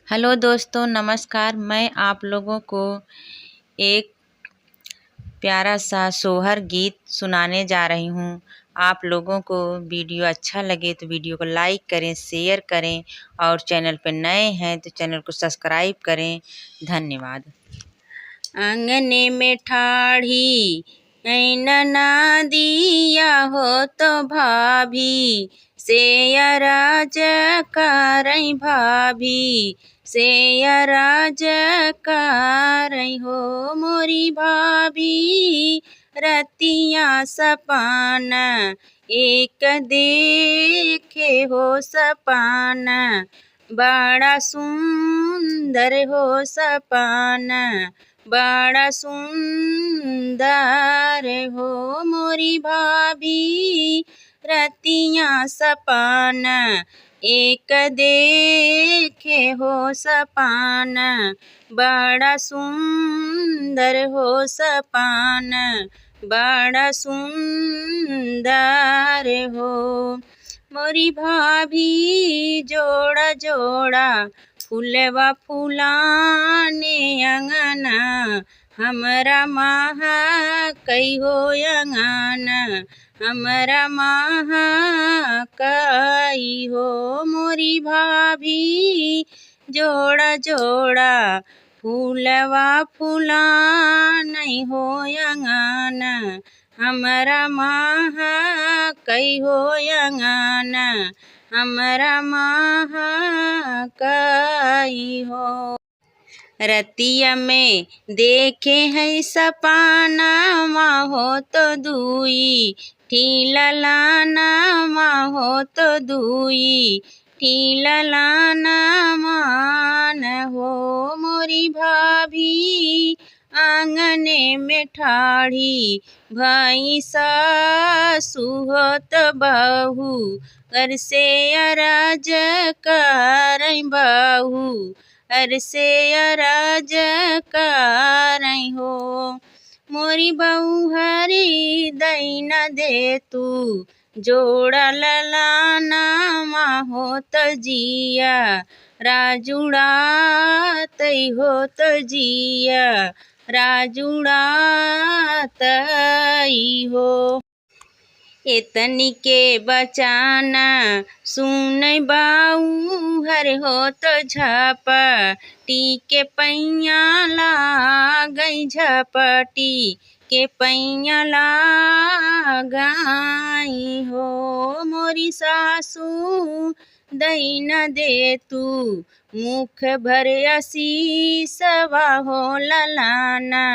Hello दोस्तों, नमस्कार। मैं आप लोगों को एक प्यारा सा सोहर गीत सुनाने जा रही हूँ। आप लोगों को वीडियो अच्छा लगे तो वीडियो को लाइक करें, शेयर करें और चैनल पर नए हैं तो चैनल को सब्सक्राइब करें। धन्यवाद। आंगने में ठाढ़ी नैना दिया हो तो भाभी से राज करई भाभी से राज करई हो मोरी भाभी रतिया सपान एक देखे हो सपान बड़ा सुंदर हो सपान बड़ा सुंदर हो मोरी भाभी रतिया सपान एक देखे हो सपान बड़ा सुंदर हो सपान बड़ा सुंदर हो मोरी भाभी जोड़ा जोड़ा फूलवा फूलाने अंगना हमरा महा कई हो अंगना हमरा महा कई हो मोरी भाभी जोड़ा जोड़ा फूलवा फूलाने हो अंगना हमरा महा कई हो अंगना हमरा महा कई हो रतिया में देखे है सपाना हो तो दुई ठीला लाना हो तो दुई ठीला लाना मान हो मोरी भाभी आंगने में ठाढ़ी भाई सासु होत बहू घर से अराज करई बहू घर से अराज करई हो मोरी बहू हरी दैना दे तू जोड़ा ललाना हो तो जिया राजुड़ा तई हो तो जिया राजुड़ा तई हो एतनी के बचाना सुन बाऊ हर हो तो झपटी के पैया लागई झपटी के पैया लगाई हो मोरी सासू दैना दे तू मुख भर आशीषवा हो ललाना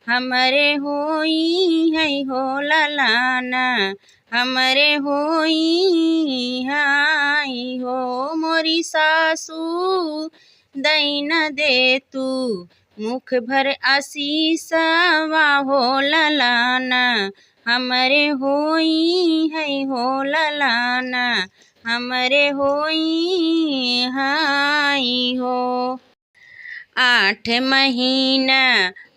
हमरे होई है हो ललाना हमरे होई हाई हो मोरी सासू दैना दे तू मुख भर आशीषवा हो ललाना हमरे होई है हो ललाना हमरे होई हाई हो 8 महीना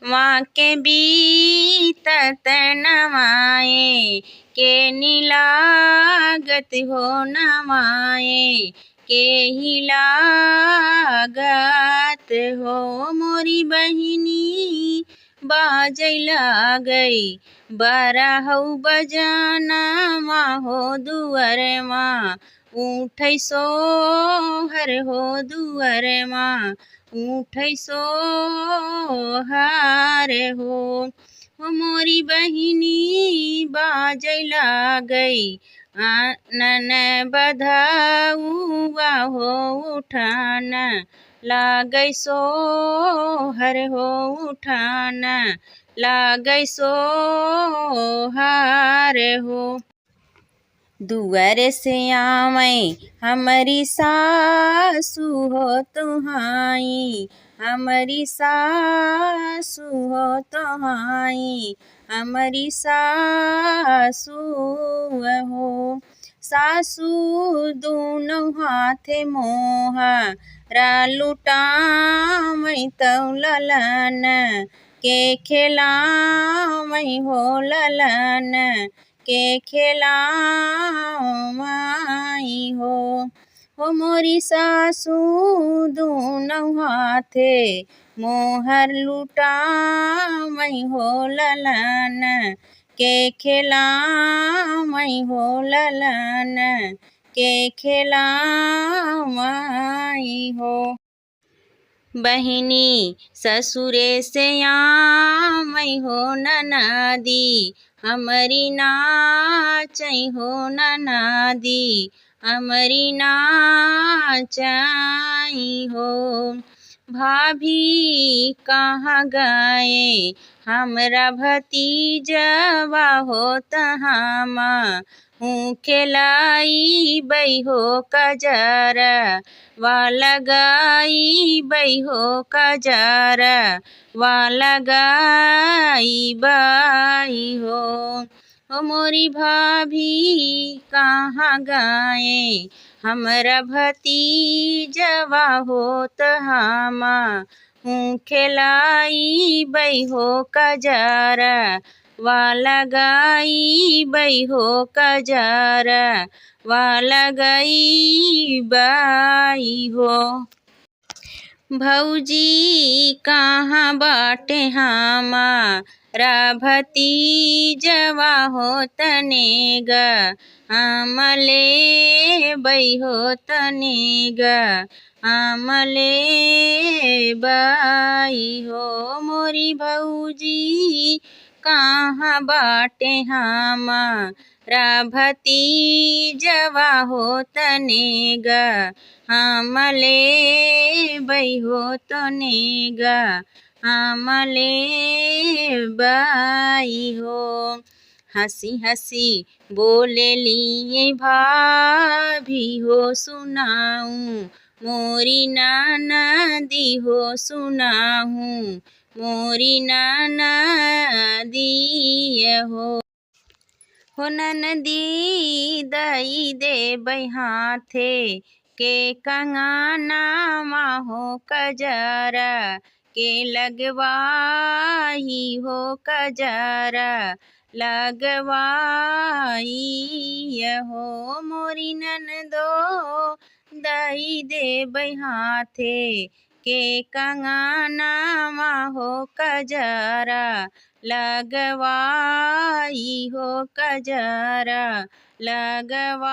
वहाँ के बीतत नवाए के नीलागत हो नवाए के ही लागत हो मोरी बहिनी बाजै लागई बारहु बजाना हो दुअर माँ उठै सोहर हो दुअर माँ उठै सोहार हो मोरी बहिनी बाजै लागई आनन बधाउआ हो उठाना लागै सोहर हो उठाना लागै सोहार हो दुअर से आवै हमारी सासु हो तुहाई हमारी सासु हो तुहाई हमारी सासु हो सासु दोनों हाथे मोहा लुटावै तौ ललन के खेलावै हो ललन के खेलावाई हो मोरी सासू दून दोनों हाथे मोहर लुटावई हो ललन के खेलावई हो ललन के खेलावई हो। बहिनी ससुरे से आमई हो ननदी हमरी नाचई हो ननदी हमरी नाचई हो। भाभी कहाँ गए हमरा भतीजवा हो तहामा हूँ खेलाई बई हो कजरा वा लगाई बई हो कजरा वा लगाई बई हो। ओ मोरी भाभी कहाँ गए हमरा भतीजवा होत हामा हूँ खेलाई बई हो कजरा वा लगाई बई हो कजरा वा लगाई बई हो। भौजी कहाँ बाटे हमारा भतीजवा हो तनेगा हमले बई हो तनेगा हमले बई हो। मोरी भौजी कहाँ बाटे हमारा भतीजवा हो तनेगा हमले बई हो तनेगा हमले बई हो। हंसी हंसी बोले लिए भाभी हो सुनाऊं मोरी ननदी हो सुनाऊं मोरी ननदी हो ननदी दई दे बई हाथे के कंगनवा हो कजरा के लगवाई हो कजरा लगवाई हो। मोरी ननदो दई दे बई हाथे के कंगनवा हो कजरा लगवाई हो कजरा लगवाई।